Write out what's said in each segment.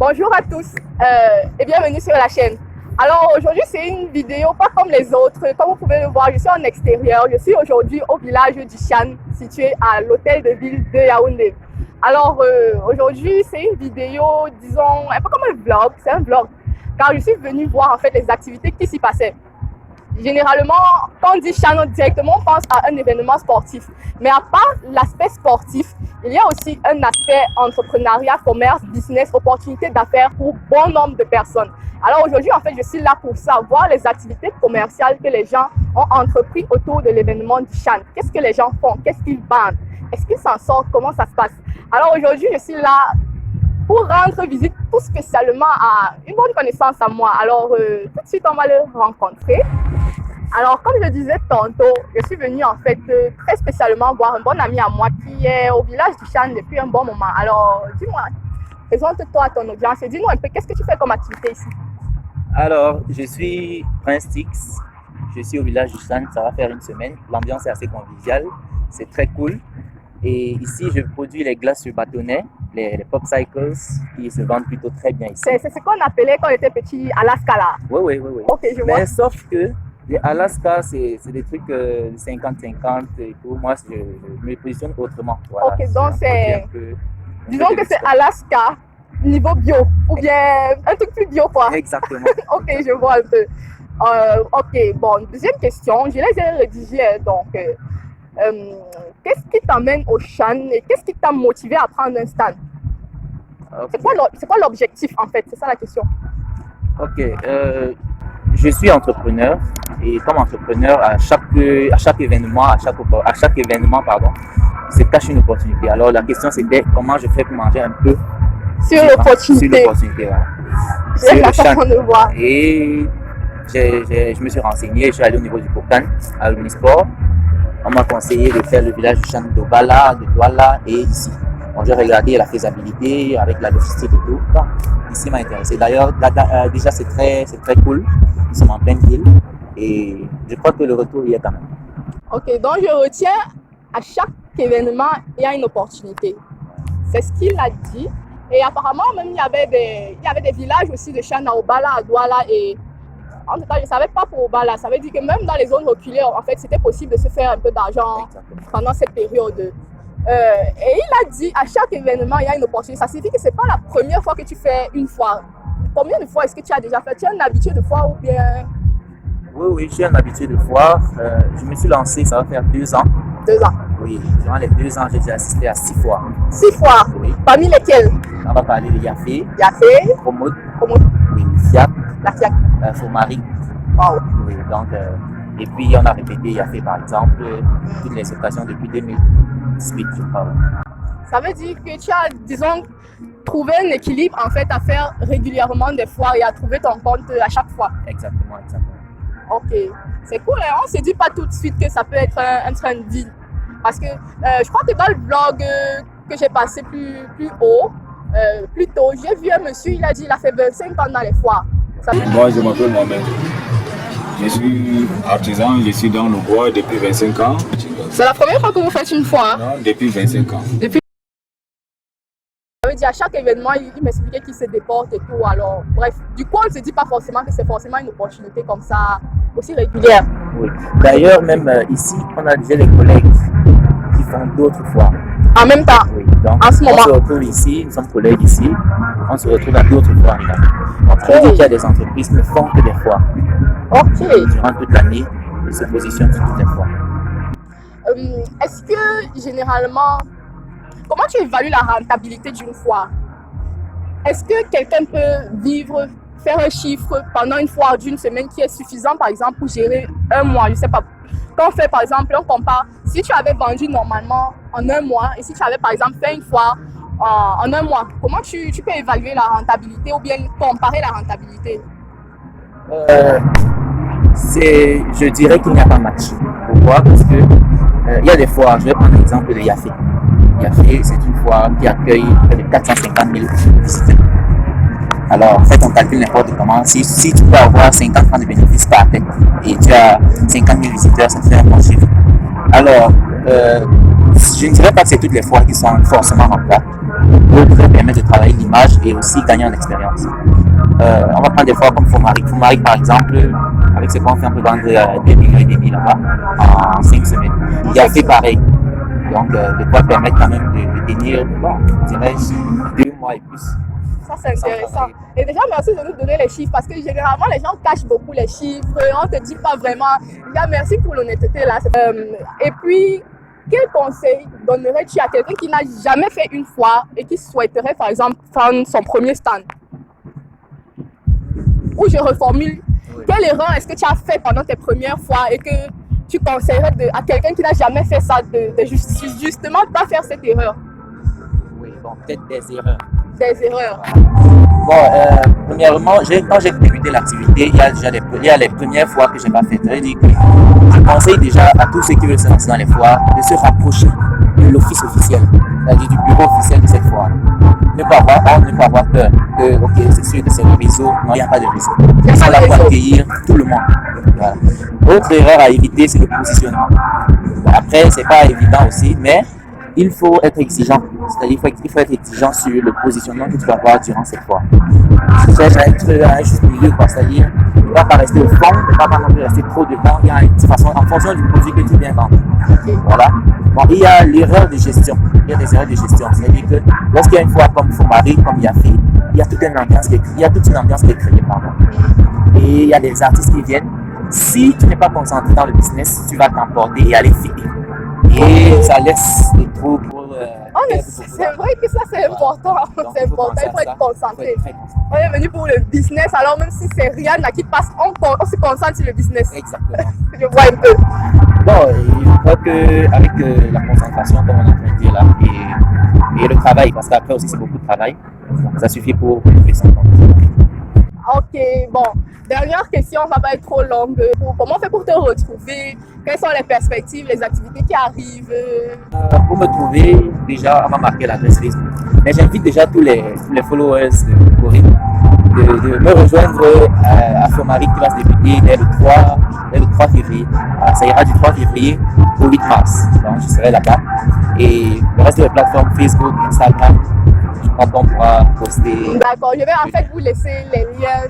Bonjour à tous et bienvenue sur la chaîne. Alors aujourd'hui c'est une vidéo pas comme les autres, comme vous pouvez le voir je suis en extérieur, je suis aujourd'hui au village du Chan situé à l'hôtel de ville de Yaoundé. Alors aujourd'hui c'est une vidéo disons un peu comme un vlog, c'est un vlog car je suis venue voir en fait les activités qui s'y passaient. Généralement, quand on dit Chan, directement on pense à un événement sportif. Mais à part l'aspect sportif, il y a aussi un aspect entrepreneuriat, commerce, business, opportunité d'affaires pour bon nombre de personnes. Alors aujourd'hui, en fait, je suis là pour savoir les activités commerciales que les gens ont entrepris autour de l'événement du Chan. Qu'est-ce que les gens font? Qu'est-ce qu'ils vendent? Est-ce qu'ils s'en sortent? Comment ça se passe? Alors aujourd'hui, je suis là pour rendre visite tout spécialement à une bonne connaissance à moi. Alors tout de suite, on va le rencontrer. Alors, comme je disais tantôt, je suis venue en fait très spécialement voir un bon ami à moi qui est au village du Chan depuis un bon moment. Alors, dis-moi, présente-toi à ton audience et dis-nous un peu, qu'est-ce que tu fais comme activité ici? Alors, je suis Prince Tix, je suis au village du Chan, ça va faire une semaine. L'ambiance est assez conviviale, c'est très cool. Et ici, je produis les glaces sur bâtonnet, les popsicles qui se vendent plutôt très bien ici. C'est ce qu'on appelait quand on était petit Alaska là. Oui. Ok, je vois. Mais sauf que les Alaska, c'est des trucs 50-50 et tout. Moi, je me positionne autrement. Voilà. Ok, donc c'est... Disons que c'est Alaska niveau bio ou bien un truc plus bio quoi. Exactement. Ok, je vois un peu. Ok, bon, deuxième question, je les ai rédigées donc... qu'est-ce qui t'amène au Chan et qu'est-ce qui t'a motivé à prendre un stand? Okay. C'est quoi l'objectif en fait? C'est ça la question. Ok, je suis entrepreneur et comme entrepreneur, à chaque événement, pardon, se cache une opportunité. Alors la question c'était comment je fais pour manger un peu sur l'opportunité. Voilà. C'est la façon de voir. Et je me suis renseigné, je suis allé au niveau du Kokan, à l'Unisport. On m'a conseillé de faire le village du Chan d'Obala, de Douala et ici. Donc, j'ai regardé la faisabilité avec la logistique et tout. Bon, ici m'a intéressé. D'ailleurs, déjà c'est très cool. Nous sommes en pleine ville et je crois que le retour y est quand même. Ok, donc je retiens à chaque événement, il y a une opportunité. C'est ce qu'il a dit. Et apparemment, même il y avait des villages aussi de Chan à Obala, à Douala et... En tout cas, je ne savais pas pour Obala. Ça veut dire que même dans les zones reculées, en fait, c'était possible de se faire un peu d'argent pendant cette période. Et il a dit, à chaque événement, il y a une opportunité. Ça signifie que ce n'est pas la première fois que tu fais une foire. Combien de fois est-ce que tu as déjà fait? Tu es un habitué de foire ou bien? Oui, je suis un habitué de foire. Je me suis lancé, ça va faire 2 ans. 2 ans? Oui, durant les 2 ans, j'ai déjà assisté à 6 fois. 6 fois. Oui. Parmi lesquelles? On va parler de Yafé, Yafé, Promote, Promote, oui, FIAC, la FIAC. Fomari. Wow. Oui, donc, et puis on a répété Yafé par exemple, toutes les occasions depuis 2018, je crois. Ça veut dire que tu as, disons, trouvé un équilibre en fait à faire régulièrement des fois et à trouver ton compte à chaque fois. Exactement, exactement. Ok, c'est cool, hein? On ne se dit pas tout de suite que ça peut être un train de vie. Parce que je crois que dans le vlog que j'ai passé plus tôt, j'ai vu un monsieur, il a dit qu'il a fait 25 ans dans les foires. Moi, je m'appelle Mohamed. Je suis artisan, je suis dans le bois depuis 25 ans. C'est la première fois que vous faites une foire? Non, depuis 25 ans. Ça veut dire à chaque événement, il m'expliquait qu'il se déporte et tout. Alors, bref, du coup, on ne se dit pas forcément que c'est forcément une opportunité comme ça, aussi régulière. Oui. D'ailleurs, même ici, on a déjà des collègues qui font d'autres foires. En même temps? Oui. Donc, en ce moment. On se retrouve ici, nous sommes collègues ici, on se retrouve à d'autres foires. Donc, ça veut dire qu'il y a des entreprises qui ne font que des foires. Ok. Durant toute l'année, ils se positionnent sur toutes les foires. Est-ce que, généralement, comment tu évalues la rentabilité d'une foire? Est-ce que quelqu'un peut faire un chiffre pendant une foire d'une semaine qui est suffisant, par exemple, pour gérer un mois? Je ne sais pas. Quand on fait, par exemple, on compare, si tu avais vendu normalement en un mois et si tu avais, par exemple, fait une foire en un mois, comment tu peux évaluer la rentabilité ou bien comparer la rentabilité? Je dirais qu'il n'y a pas match. Pourquoi? Parce que il y a des foires, je vais prendre l'exemple de Yafé. Yafé, c'est une foire qui accueille près de 450 000 visiteurs. Alors, en fait, on calcule n'importe comment. Si tu peux avoir 50 francs de bénéfices par tête et tu as 50 000 visiteurs, ça fait un bon chiffre. Alors, je ne dirais pas que c'est toutes les foires qui sont forcément rentables. D'autres permettent de travailler l'image et aussi gagner en expérience. On va prendre des foires comme Fomari. Fomari, par exemple, avec ce qu'on fait, on peut vendre 2,5 millions là-bas en 5 semaines. Yafé, pareil. Donc, de quoi permettre quand même de tenir, bon, dirais-je, 2 mois et plus. Ça, c'est intéressant. Et déjà, merci de nous donner les chiffres parce que généralement, les gens cachent beaucoup les chiffres. On ne te dit pas vraiment. Déjà, merci pour l'honnêteté là. Et puis, quel conseil donnerais-tu à quelqu'un qui n'a jamais fait une foire et qui souhaiterait, par exemple, prendre son premier stand? Ou je reformule, oui. Quelle erreur est-ce que tu as fait pendant tes premières fois et que tu conseillerais à quelqu'un qui n'a jamais fait ça de justement ne pas faire cette erreur? Oui, bon, peut-être des erreurs. Des erreurs. Bon, premièrement, quand j'ai débuté l'activité, il y a les premières fois que je n'ai pas fait. Je conseille déjà à tous ceux qui veulent se lancer dans les foires de se rapprocher de l'office officiel, c'est-à-dire du bureau officiel de cette foire. Ne pas avoir honte, ne pas avoir peur que, ok, c'est sûr que c'est le réseau. Non, il n'y a pas de réseau. Ils sont là pour accueillir tout le monde. Voilà. Autre erreur à éviter, c'est le positionnement. Après, c'est pas évident aussi, mais il faut être exigeant. C'est-à-dire qu'il faut être exigeant sur le positionnement que tu vas avoir durant cette foire. Tu cherches à être à un juste milieu, quoi. C'est-à-dire, tu ne vas pas rester au fond, tu ne vas pas non plus rester trop devant. Il y a une façon, en fonction du produit que tu viens vendre. Voilà. Bon, il y a l'erreur de gestion. Il y a des erreurs de gestion. C'est-à-dire que lorsqu'il y a une foire comme Fomari, comme Yafé, il y a toute une ambiance qui est créée, pardon. Et il y a des artistes qui viennent. Si tu n'es pas concentré dans le business, tu vas t'emporter et aller filer. Et ça laisse des trous pour... c'est vrai que ça c'est important. C'est important, il faut être concentré. On est venu pour le business, alors même si c'est rien là qui passe, on se concentre sur le business. Exactement. Je vois un peu. Bon, je crois qu'avec la concentration, comme on est en train de dire là, et le travail, parce qu'après aussi c'est beaucoup de travail, ça suffit pour trouver son compte. Ok, bon. Dernière question, ça va pas être trop longue. Comment on fait pour te retrouver? Quelles sont les perspectives, les activités qui arrivent? Pour me trouver, déjà, on va marquer l'adresse Facebook. Mais j'invite déjà tous les followers de Corinne de me rejoindre à Fomari qui va se débuter dès le 3 février. Ça ira du 3 février au 8 mars. Donc, je serai là-bas. Et le reste des plateformes Facebook, Instagram, je crois qu'on pourra poster. D'accord, je vais en fait vous laisser les liens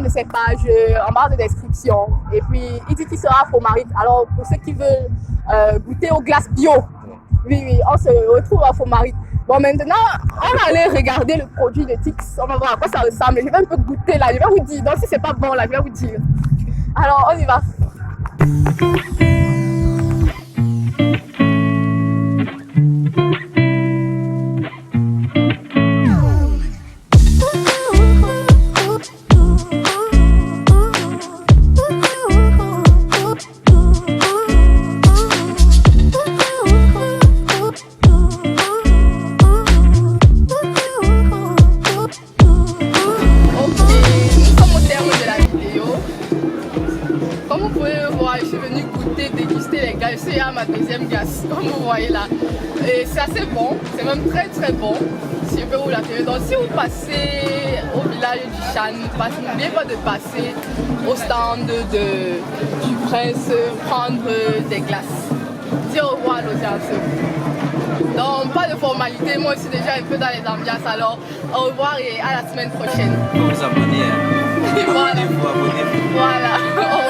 de ces pages en barre de description. Et puis, il dit qu'il sera à Fomari. Alors, pour ceux qui veulent goûter aux glaces bio, oui, on se retrouve à Fomari. Bon, maintenant, on va aller regarder le produit de Tix. On va voir à quoi ça ressemble. Je vais un peu goûter là. Je vais vous dire. Donc, si c'est pas bon là, je vais vous dire. Alors, on y va. bon, c'est même très très bon. Si je peux vous l'affirmer. Donc si vous passez au village du Chan, n'oubliez pas de passer au stand du prince, prendre des glaces. Dire au revoir à l'audience. Donc pas de formalité, moi je suis déjà un peu dans les ambiances, alors au revoir et à la semaine prochaine. Vous vous abonnez. Voilà. Abonnez-vous, abonnez-vous. Voilà.